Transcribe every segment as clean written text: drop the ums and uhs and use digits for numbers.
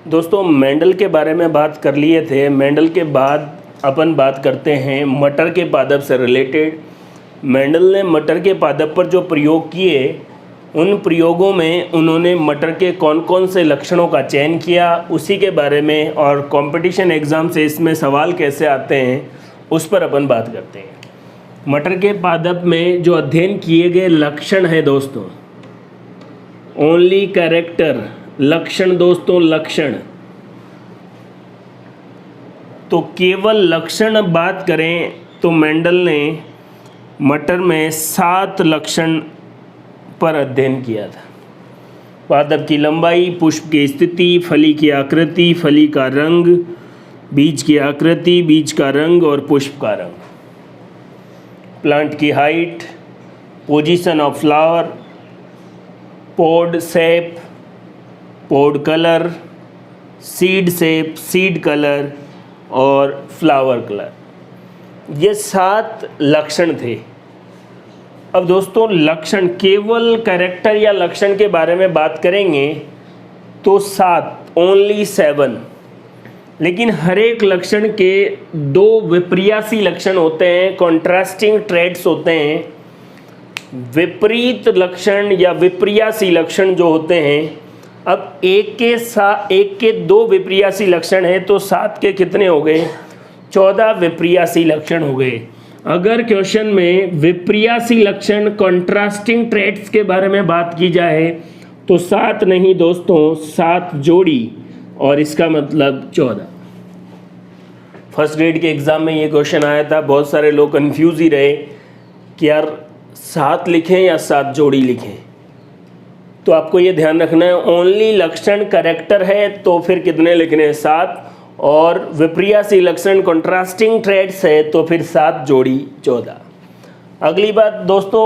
दोस्तों मेंडल के बारे में बात कर लिए थे। मेंडल के बाद अपन बात करते हैं मटर के पादप से रिलेटेड। मेंडल ने मटर के पादप पर जो प्रयोग किए, उन प्रयोगों में उन्होंने मटर के कौन कौन से लक्षणों का चयन किया, उसी के बारे में, और कंपटीशन एग्ज़ाम से इसमें सवाल कैसे आते हैं उस पर अपन बात करते हैं। मटर के पादप में जो अध्ययन किए गए लक्षण है दोस्तों, ओनली कैरेक्टर, लक्षण दोस्तों, लक्षण। तो केवल लक्षण बात करें तो मेंडल ने मटर में 7 लक्षण पर अध्ययन किया था। पादप की लंबाई, पुष्प की स्थिति, फली की आकृति, फली का रंग, बीज की आकृति, बीज का रंग और पुष्प का रंग, प्लांट की height, position of flower, pod shape, pod colour, seed shape, seed colour और फ्लावर कलर। ये 7 लक्षण थे। अब दोस्तों लक्षण, केवल कैरेक्टर या लक्षण के बारे में बात करेंगे तो 7, ओनली 7। लेकिन हर एक लक्षण के 2 विपर्यासी लक्षण होते हैं, कॉन्ट्रास्टिंग ट्रेड्स होते हैं। विपरीत लक्षण या विपर्यासी लक्षण जो होते हैं, अब एक के 2 विपर्यासी लक्षण हैं तो 7 के कितने हो गए? 14 विपर्यासी लक्षण हो गए। अगर क्वेश्चन में विपर्यासी लक्षण, कॉन्ट्रास्टिंग ट्रेड्स के बारे में बात की जाए तो 7 नहीं दोस्तों, 7 जोड़ी, और इसका मतलब 14। फर्स्ट ग्रेड के एग्ज़ाम में ये क्वेश्चन आया था। बहुत सारे लोग कंफ्यूज ही रहे कि यार 7 लिखें या 7 जोड़ी लिखें। तो आपको ये ध्यान रखना है, ओनली लक्षण कैरेक्टर है तो फिर कितने लिखने हैं? 7, और विपर्यासी लक्षण कॉन्ट्रास्टिंग ट्रेड्स है तो फिर 7 जोड़ी 14। अगली बात दोस्तों,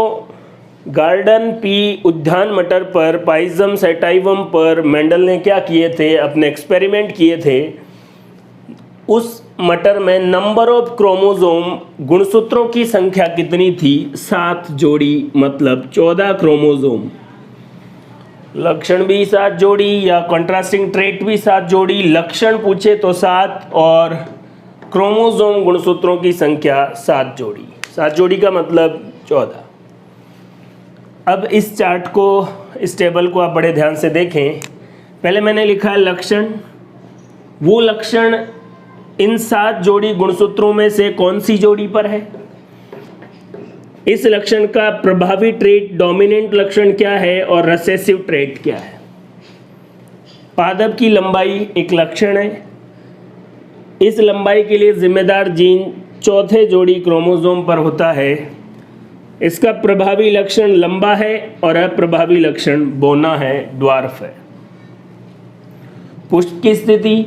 गार्डन पी उद्यान मटर पर, पाइजम सेटाइवम पर मेंडल ने क्या किए थे? अपने एक्सपेरिमेंट किए थे। उस मटर में नंबर ऑफ क्रोमोसोम, गुणसूत्रों की संख्या कितनी थी? 7 जोड़ी, मतलब 14 क्रोमोसोम। लक्षण भी 7 जोड़ी या कॉन्ट्रास्टिंग ट्रेट भी 7 जोड़ी, लक्षण पूछे तो 7 और क्रोमोसोम गुणसूत्रों की संख्या 7 जोड़ी। 7 जोड़ी का मतलब 14। अब इस चार्ट को, इस टेबल को आप बड़े ध्यान से देखें। पहले मैंने लिखा है लक्षण। वो लक्षण इन 7 जोड़ी गुणसूत्रों में से कौन सी जोड़ी पर है? इस लक्षण का प्रभावी ट्रेट, डोमिनेंट लक्षण क्या है और रिसेसिव ट्रेट क्या है? पादप की लंबाई एक लक्षण है। इस लंबाई के लिए जिम्मेदार जीन 4थे जोड़ी क्रोमोसोम पर होता है। इसका प्रभावी लक्षण लंबा है और अप्रभावी लक्षण बौना है, ड्वार्फ है। पुष्प की स्थिति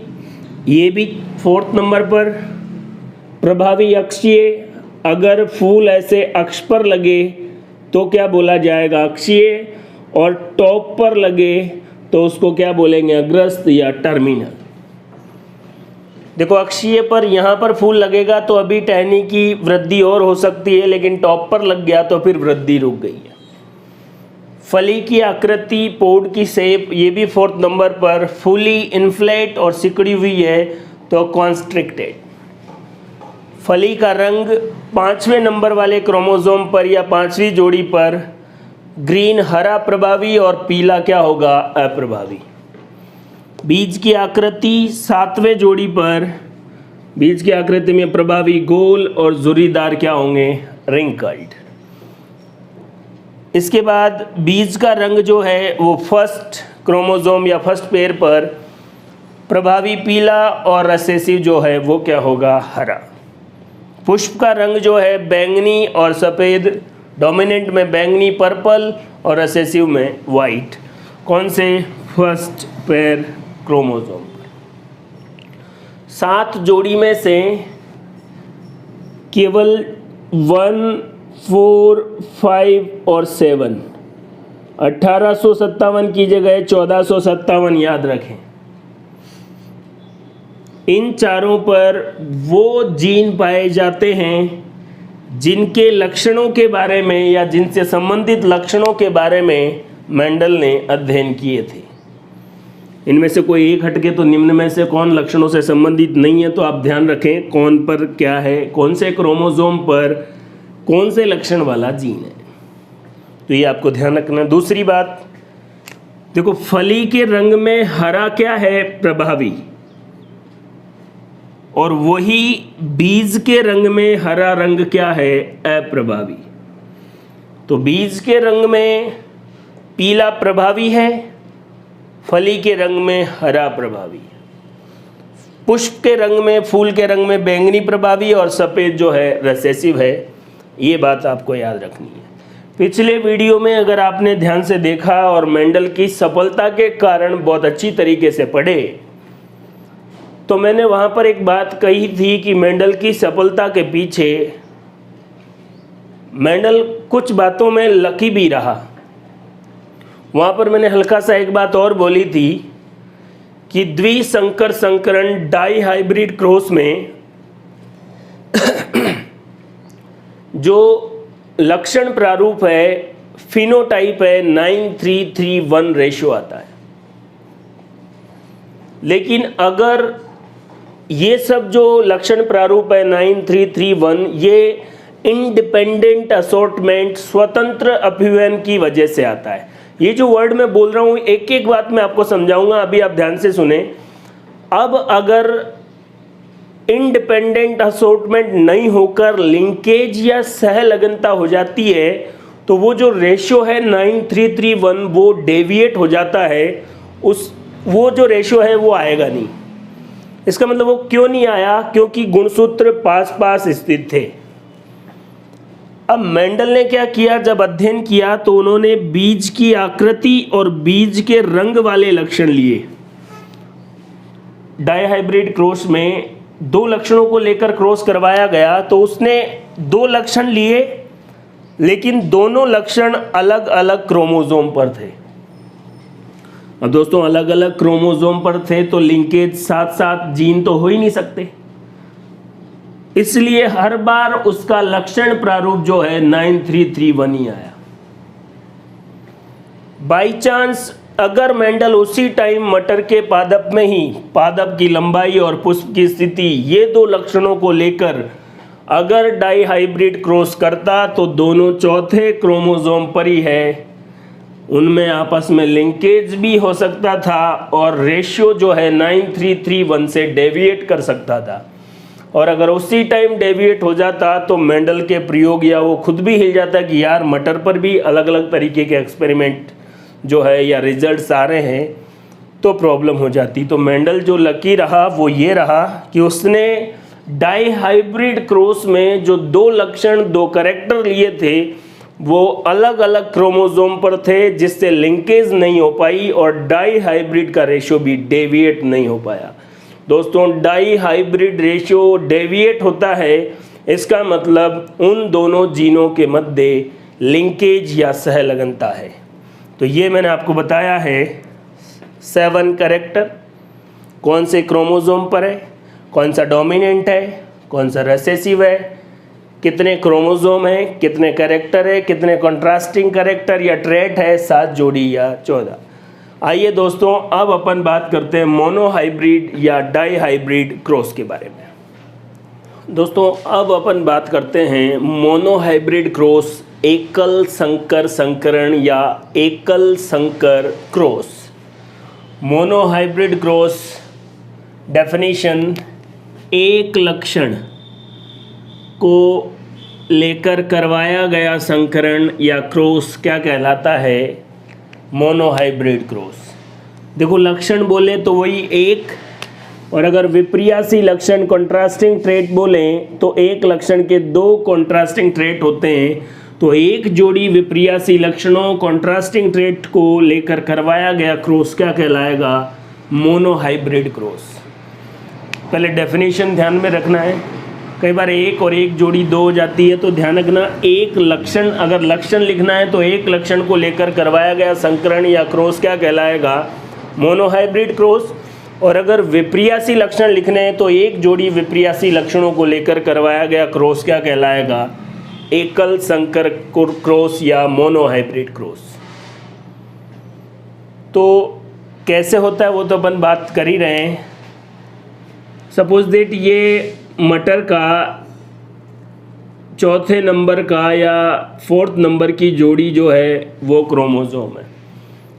ये भी 4th नंबर पर। प्रभावी अक्षीय, अगर फूल ऐसे अक्ष पर लगे तो क्या बोला जाएगा? अक्षीय, और टॉप पर लगे तो उसको क्या बोलेंगे? अग्रस्त या टर्मिनल। देखो अक्षीय पर यहाँ पर फूल लगेगा तो अभी टहनी की वृद्धि और हो सकती है, लेकिन टॉप पर लग गया तो फिर वृद्धि रुक गई है। फली की आकृति, पोड की शेप, ये भी 4th नंबर पर। फुली इन्फ्लेट और सिकुड़ी हुई है तो कॉन्स्ट्रिक्टेड। फली का रंग 5वें नंबर वाले क्रोमोसोम पर या 5वीं जोड़ी पर ग्रीन, हरा प्रभावी और पीला क्या होगा? अप्रभावी। बीज की आकृति 7वें जोड़ी पर, बीज की आकृति में प्रभावी गोल और जुरीदार क्या होंगे? रिंकल्ड। इसके बाद बीज का रंग जो है वो फर्स्ट क्रोमोसोम या फर्स्ट पेयर पर प्रभावी पीला और रिसेसिव जो है वो क्या होगा? हरा। पुष्प का रंग जो है बैंगनी और सफ़ेद, डोमिनेंट में बैंगनी, पर्पल और रिसेसिव में वाइट। कौन से? फर्स्ट पेयर क्रोमोसोम पर। 7 जोड़ी में से केवल 1, 4, 5 और 7, 1857 की जगह 1457 याद रखें। इन चारों पर वो जीन पाए जाते हैं जिनके लक्षणों के बारे में या जिनसे संबंधित लक्षणों के बारे में मेंडल ने अध्ययन किए थे। इनमें से कोई एक हटके तो निम्न में से कौन लक्षणों से संबंधित नहीं है, तो आप ध्यान रखें कौन पर क्या है, कौन से क्रोमोसोम पर कौन से लक्षण वाला जीन है, तो ये आपको ध्यान रखना। दूसरी बात देखो, फली के रंग में हरा क्या है, प्रभावी, और वही बीज के रंग में हरा रंग क्या है, अप्रभावी। तो बीज के रंग में पीला प्रभावी है, फली के रंग में हरा प्रभावी, पुष्प के रंग में, फूल के रंग में बैंगनी प्रभावी, और सफ़ेद जो है रिसेसिव है। ये बात आपको याद रखनी है। पिछले वीडियो में अगर आपने ध्यान से देखा और मेंडल की सफलता के कारण बहुत अच्छी तरीके से पढ़े, तो मैंने वहाँ पर एक बात कही थी कि मेंडल की सफलता के पीछे मेंडल कुछ बातों में लकी भी रहा। वहाँ पर मैंने हल्का सा एक बात और बोली थी कि द्विसंकर संकरण डाई हाइब्रिड क्रॉस में जो लक्षण प्रारूप है, फिनोटाइप है, 9331 रेशियो आता है। लेकिन अगर ये सब जो लक्षण प्रारूप है 9331, ये इंडिपेंडेंट असॉर्टमेंट, स्वतंत्र अभिव्यन की वजह से आता है। ये जो वर्ड मैं बोल रहा हूँ, एक एक बात मैं आपको समझाऊंगा, अभी आप ध्यान से सुने। अब अगर इंडिपेंडेंट असॉर्टमेंट नहीं होकर लिंकेज या सहलगनता हो जाती है, तो वो जो रेशियो है 9331 वो डेविएट हो जाता है। वो जो रेशियो है वो आएगा नहीं। इसका मतलब वो क्यों नहीं आया? क्योंकि गुणसूत्र पास पास स्थित थे। अब मेंडल ने क्या किया, जब अध्ययन किया तो उन्होंने बीज की आकृति और बीज के रंग वाले लक्षण लिए। डायहाइब्रिड क्रॉस में दो लक्षणों को लेकर क्रॉस करवाया गया, तो उसने दो लक्षण लिए, लेकिन दोनों लक्षण अलग अलग क्रोमोसोम पर थे। अब दोस्तों अलग अलग क्रोमोसोम पर थे तो लिंकेज साथ साथ जीन तो हो ही नहीं सकते, इसलिए हर बार उसका लक्षण प्रारूप जो है 9331 ही आया। बाई चांस अगर मेंडल उसी टाइम मटर के पादप में ही पादप की लंबाई और पुष्प की स्थिति ये दो लक्षणों को लेकर अगर डाइहाइब्रिड क्रॉस करता, तो दोनों चौथे क्रोमोसोम पर ही है, उनमें आपस में लिंकेज भी हो सकता था और रेशियो जो है 9331 से डेविएट कर सकता था। और अगर उसी टाइम डेविएट हो जाता तो मेंडल के प्रयोग या वो खुद भी हिल जाता कि यार मटर पर भी अलग अलग तरीके के एक्सपेरिमेंट जो है या रिजल्ट्स आ रहे हैं, तो प्रॉब्लम हो जाती। तो मेंडल जो लकी रहा वो ये रहा कि उसने डाइहाइब्रिड क्रॉस में जो दो लक्षण, दो कैरेक्टर लिए थे, वो अलग अलग क्रोमोसोम पर थे, जिससे लिंकेज नहीं हो पाई और डाइहाइब्रिड का रेशियो भी डेविएट नहीं हो पाया। दोस्तों डाइहाइब्रिड रेशियो डेविएट होता है, इसका मतलब उन दोनों जीनों के मध्य लिंकेज या सहलगनता है। तो ये मैंने आपको बताया है 7 कैरेक्टर, कौन से क्रोमोसोम पर है, कौन सा डोमिनेंट है, कौन सा रिसेसिव है, कितने क्रोमोसोम है, कितने कैरेक्टर है, कितने कॉन्ट्रास्टिंग कैरेक्टर या ट्रेट है, 7 जोड़ी या 14। आइए दोस्तों अब अपन बात करते हैं मोनोहाइब्रिड या डाइहाइब्रिड क्रॉस के बारे में। दोस्तों अब अपन बात करते हैं मोनोहाइब्रिड क्रॉस, एकल संकर संकरण या एकल संकर क्रॉस। मोनोहाइब्रिड क्रॉस डेफिनेशन, एक लक्षण को लेकर करवाया गया संकरण या क्रॉस क्या कहलाता है? Monohybrid cross. देखो लक्षण बोले तो वही एक, और अगर विपर्यासी लक्षण कॉन्ट्रास्टिंग ट्रेट बोले तो एक लक्षण के दो कॉन्ट्रास्टिंग ट्रेट होते हैं, तो एक जोड़ी विपर्यासी लक्षणों कॉन्ट्रास्टिंग ट्रेट को लेकर करवाया गया क्रॉस क्या कहलाएगा? Monohybrid cross. पहले डेफिनेशन ध्यान में रखना है, कई बार एक और एक जोड़ी दो हो जाती है, तो ध्यान रखना एक लक्षण, अगर लक्षण लिखना है तो एक लक्षण को लेकर करवाया गया संकरण या क्रॉस क्या कहलाएगा? Monohybrid cross. और अगर विपर्यासी लक्षण लिखने हैं तो एक जोड़ी विपर्यासी लक्षणों को लेकर करवाया गया क्रॉस क्या कहलाएगा? एकल संकर क्रॉस या मोनोहाइब्रिड क्रॉस। तो कैसे होता है वो तो अपन बात कर ही रहे हैं। सपोज दैट ये मटर का चौथे नंबर का या फोर्थ नंबर की जोड़ी जो है वो क्रोमोसोम है।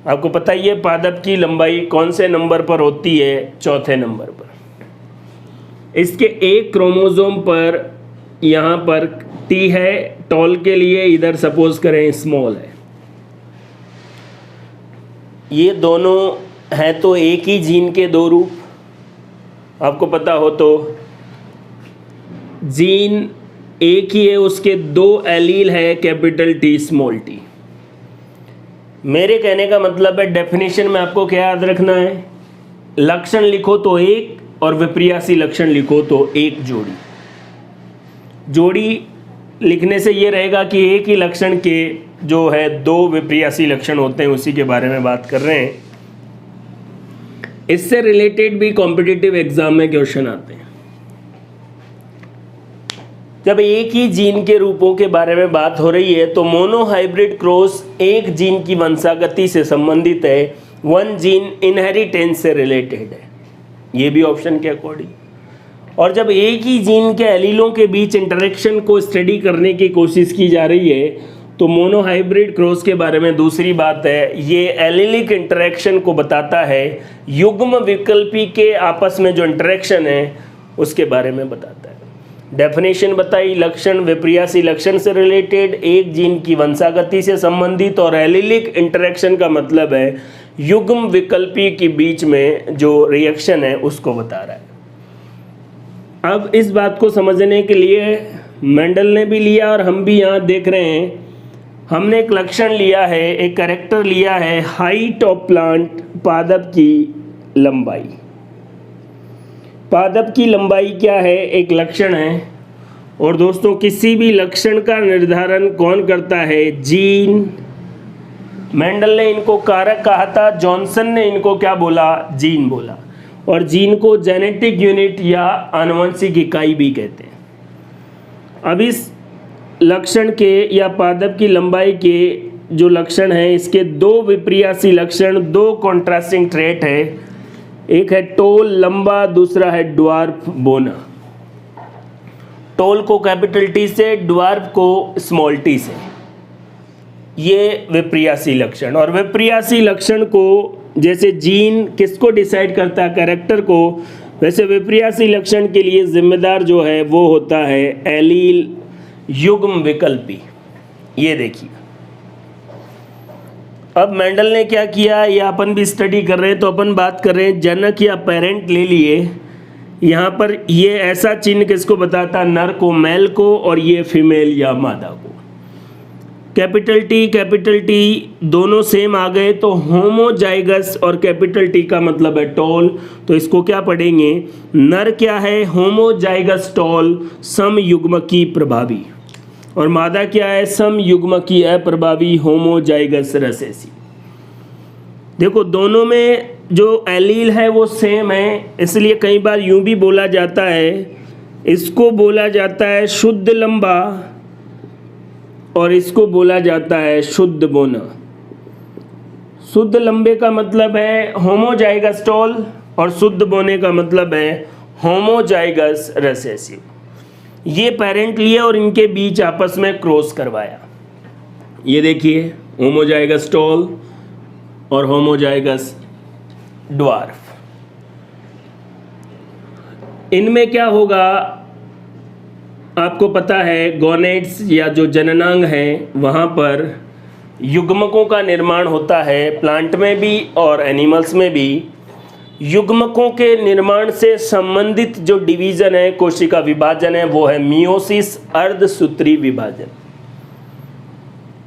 आपको पता ही है पादप की लंबाई कौन से नंबर पर होती है, चौथे नंबर पर। इसके एक क्रोमोसोम पर यहाँ पर टी है टॉल के लिए, इधर सपोज करें स्मॉल है। ये दोनों हैं तो एक ही जीन के दो रूप। आपको पता हो तो जीन एक ही है, उसके दो एलील है, कैपिटल टी स्मॉल टी। मेरे कहने का मतलब है डेफिनेशन में आपको क्या याद रखना है, लक्षण लिखो तो एक और विपर्यासी लक्षण लिखो तो एक जोड़ी। जोड़ी लिखने से ये रहेगा कि एक ही लक्षण के जो है दो विपर्यासी लक्षण होते हैं, उसी के बारे में बात कर रहे हैं। इससे रिलेटेड भी कॉम्पिटिटिव एग्जाम में क्वेश्चन आते हैं। जब एक ही जीन के रूपों के बारे में बात हो रही है तो मोनोहाइब्रिड क्रॉस एक जीन की वंशागति से संबंधित है, वन जीन इनहेरिटेंस से रिलेटेड है, ये भी ऑप्शन के अकॉर्डिंग। और जब एक ही जीन के एलीलों के बीच इंटरेक्शन को स्टडी करने की कोशिश की जा रही है तो मोनोहाइब्रिड क्रॉस के बारे में दूसरी बात है, ये एलिलिक इंटरेक्शन को बताता है, युग्म विकल्पी के आपस में जो इंटरेक्शन है उसके बारे में बताता है। डेफिनेशन बताई, लक्षण विपर्यासी लक्षण से रिलेटेड, एक जीन की वंशागति से संबंधित, और एलिलिक इंटरेक्शन का मतलब है युग्म विकल्पी के बीच में जो रिएक्शन है उसको बता रहा है। अब इस बात को समझने के लिए मेंडल ने भी लिया और हम भी यहाँ देख रहे हैं, हमने एक लक्षण लिया है, एक कैरेक्टर लिया है, हाइट ऑफ प्लांट, पादप की लंबाई। पादप की लंबाई क्या है, एक लक्षण है। और दोस्तों किसी भी लक्षण का निर्धारण कौन करता है, जीन। मेंडल ने इनको कारक कहा था, जॉनसन ने इनको क्या बोला, जीन बोला। और जीन को जेनेटिक यूनिट या आनुवंशिक इकाई भी कहते हैं। अब इस लक्षण के या पादप की लंबाई के जो लक्षण हैं, इसके दो विपर्यासी लक्षण, दो कॉन्ट्रास्टिंग ट्रेट है। एक है टोल लंबा, दूसरा है ड्वार्फ बोना। टोल को कैपिटल टी से, ड्वार्फ को स्मॉल टी से, ये विपर्यासी लक्षण। और विपर्यासी लक्षण को जैसे जीन किसको डिसाइड करता है, कैरेक्टर को, वैसे विपर्यासी लक्षण के लिए जिम्मेदार जो है वो होता है एलील युग्म विकल्पी। ये देखिए अब मेंडल ने क्या किया, ये अपन भी स्टडी कर रहे हैं तो अपन बात कर रहे हैं, जनक या पेरेंट ले लिए। यहाँ पर ये ऐसा चिन्ह किसको बताता, नर को, मेल को, और ये फीमेल या मादा को। कैपिटल टी दोनों सेम आ गए तो होमोजाइगस, और कैपिटल टी का मतलब है टॉल, तो इसको क्या पढ़ेंगे, नर क्या है, होमोजाइगस टॉल समयुग्मकी प्रभावी, और मादा क्या है, समयुग्मकी अप्रभावी होमोजाइगस रिसेसिव। देखो दोनों में जो एलील है वो सेम है, इसलिए कई बार यूं भी बोला जाता है, इसको बोला जाता है शुद्ध लंबा और इसको बोला जाता है शुद्ध बोना। शुद्ध लंबे का मतलब है होमोजाइगस टॉल और शुद्ध बोने का मतलब है होमोजाइगस रिसेसिव। ये पेरेंट लिए और इनके बीच आपस में क्रॉस करवाया। ये देखिए होमोजाइगस टॉल और होमोजाइगस ड्वार्फ। इनमें क्या होगा आपको पता है, गोनेड्स या जो जननांग हैं वहाँ पर युग्मकों का निर्माण होता है, प्लांट में भी और एनिमल्स में भी। युग्मकों के निर्माण से संबंधित जो डिवीजन है, कोशिका विभाजन है, वो है मियोसिस, अर्धसूत्री विभाजन।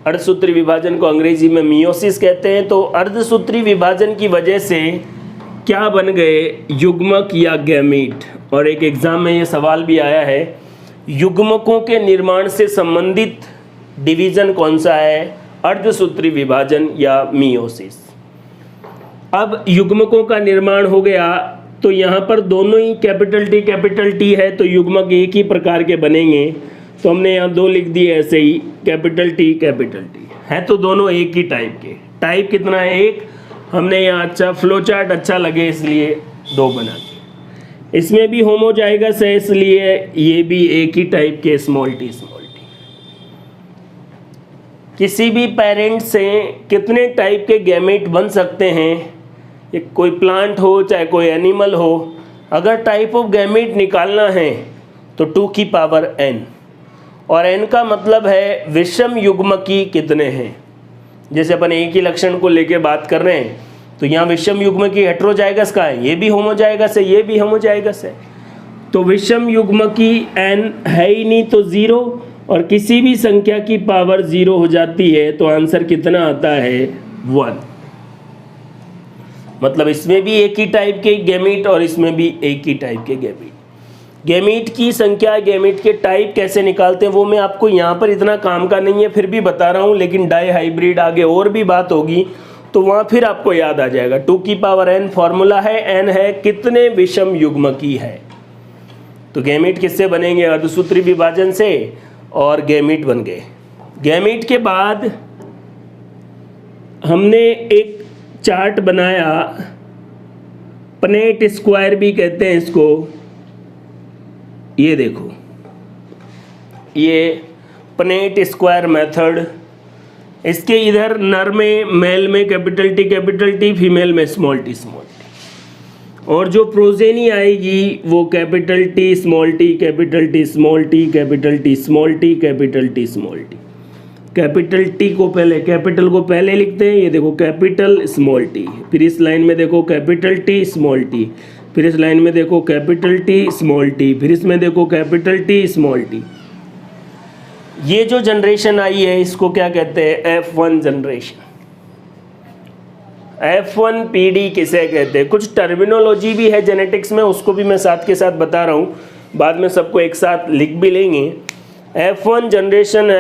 अर्धसूत्री विभाजन को अंग्रेजी में मियोसिस कहते हैं। तो अर्धसूत्री विभाजन की वजह से क्या बन गए, युग्मक या गैमीट। और एक एग्जाम में ये सवाल भी आया है, युग्मकों के निर्माण से संबंधित डिवीजन कौन सा है, अर्धसूत्री विभाजन या मियोसिस। अब युग्मकों का निर्माण हो गया तो यहाँ पर दोनों ही कैपिटल टी है तो युग्मक एक ही प्रकार के बनेंगे। तो हमने यहाँ दो लिख दिए ऐसे ही, कैपिटल टी है तो दोनों एक ही टाइप के। टाइप कितना है, एक। हमने यहाँ अच्छा फ्लो चार्ट अच्छा लगे इसलिए 2 बना दिए। इसमें भी होमोजाइगस है इसलिए ये भी एक ही टाइप के स्मॉल टी। किसी भी पेरेंट से कितने टाइप के गैमेट बन सकते हैं, एक कोई प्लांट हो चाहे कोई एनिमल हो, अगर टाइप ऑफ गैमेट निकालना है तो 2 की पावर n, और n का मतलब है विषम युग्मकी कितने हैं। जैसे अपन एक ही लक्षण को लेके बात कर रहे हैं तो यहाँ विषम युग्मकी हेटेरोजाइगस का है, ये भी होमोजाइगस है, ये भी होमोजाइगस है, तो विषम युग्मकी n है ही नहीं तो 0, और किसी भी संख्या की पावर 0 हो जाती है तो आंसर कितना आता है 1। मतलब इसमें भी एक ही टाइप के गैमीट और इसमें भी एक ही टाइप के गैमीट। गैमीट की संख्या, गैमीट के टाइप कैसे निकालते हैं वो मैं आपको यहाँ पर इतना काम का नहीं है फिर भी बता रहा हूँ, लेकिन डाई हाइब्रिड आगे और भी बात होगी तो वहाँ फिर आपको याद आ जाएगा। 2 की पावर n फॉर्मूला है, n है कितने विषम युग्मकी है। तो गैमीट किससे बनेंगे, अर्धसूत्री विभाजन से, और गैमीट बन गए। गैमीट के बाद हमने एक चार्ट बनाया, पनेट स्क्वायर भी कहते हैं इसको। ये देखो, ये पनेट स्क्वायर मेथड, इसके इधर नर में मेल में कैपिटल टी, फीमेल में स्मॉल टी, और जो प्रोजेनी आएगी वो capital T small T, capital T small T, capital T small T, capital T small T. Capital T को पहले, कैपिटल को पहले लिखते हैं, ये देखो कैपिटल स्मॉल टी, फिर इस लाइन में देखो कैपिटल टी स्मॉल टी, फिर इस लाइन में देखो कैपिटल टी स्मॉल टी, फिर इसमें देखो कैपिटल टी स्मॉल टी। ये जो जनरेशन आई है इसको क्या कहते हैं, F1 जनरेशन। F1 PD किसे कहते हैं, कुछ टर्मिनोलॉजी भी है जेनेटिक्स में, उसको भी मैं साथ के साथ बता रहा हूँ, बाद में सबको एक साथ लिख भी लेंगे। F1 जनरेशन,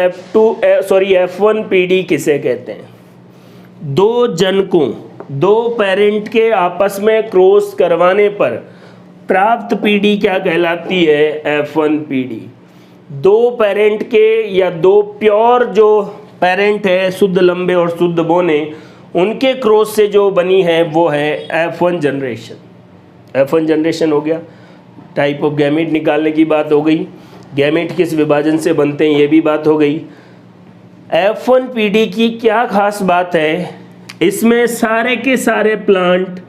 F1 PD किसे कहते हैं, 2 जनकों, 2 पेरेंट के आपस में क्रॉस करवाने पर प्राप्त पीढ़ी क्या कहलाती है, F1 PD। 2 पेरेंट के या 2 प्योर जो पेरेंट है, शुद्ध लंबे और शुद्ध बोने, उनके क्रॉस से जो बनी है वो है F1 जनरेशन। F1 जनरेशन हो गया। टाइप ऑफ गैमेट निकालने की बात हो गई, गैमेट किस विभाजन से बनते हैं ये भी बात हो गई। F1 PD की क्या खास बात है, इसमें सारे के सारे प्लांट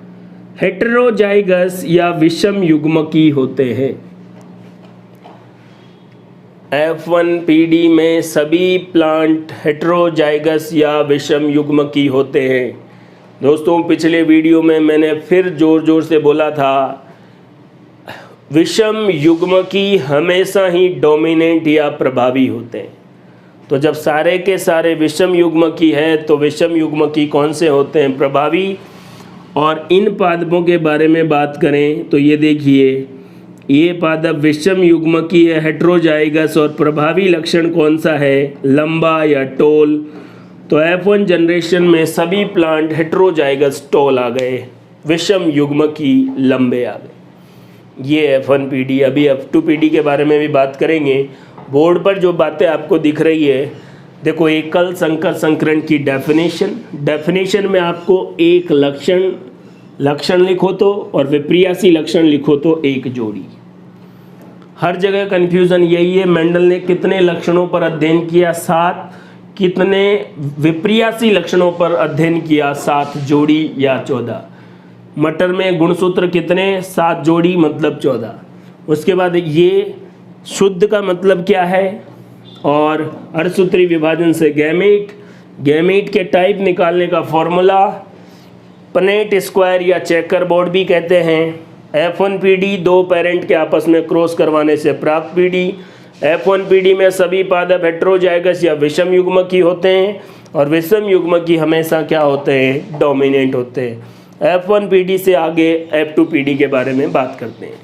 हेटेरोजाइगस या विषम युग्मकी होते हैं। F1 PD में सभी प्लांट हेटेरोजाइगस या विषम युग्मकी होते हैं। दोस्तों पिछले वीडियो में मैंने फिर जोर जोर से बोला था, विषम युग्मकी हमेशा ही डोमिनेंट या प्रभावी होते हैं। तो जब सारे के सारे विषम युग्मकी है तो विषम युग्मकी कौन से होते हैं, प्रभावी। और इन पादपों के बारे में बात करें तो ये देखिए, ये पादप विषम युग्मकी है, हेटेरोजाइगस, और प्रभावी लक्षण कौन सा है, लंबा या टोल। तो F1 जनरेशन में सभी प्लांट हेटेरोजाइगस टोल आ गए, विषम युग्मकी लंबे आ गए। ये F1 PD। अभी F2 PD के बारे में भी बात करेंगे। बोर्ड पर जो बातें आपको दिख रही है, देखो एकल संकर संकरण की डेफिनेशन में आपको एक लक्षण लिखो तो, और विप्रियासी लक्षण लिखो तो एक जोड़ी। हर जगह कन्फ्यूज़न यही है, मेंडल ने कितने लक्षणों पर अध्ययन किया, 7, कितने विप्रियासी लक्षणों पर अध्ययन किया, 7 जोड़ी या 14। मटर में गुणसूत्र कितने, 7 जोड़ी मतलब 14। उसके बाद ये शुद्ध का मतलब क्या है, और अर्धसूत्री विभाजन से गैमेट के टाइप निकालने का फॉर्मूला पनेट स्क्वायर या चेकर बोर्ड भी कहते हैं। F1 PD 2 पेरेंट के आपस में क्रॉस करवाने से प्राप्त पीढ़ी। F1 PD में सभी पादप हेटेरोजाइगस या विषम युग्मकी होते हैं, और विषम युग्मकी हमेशा क्या होते हैं, डोमिनेंट होते हैं। F1 PD से आगे F2 PD के बारे में बात करते हैं।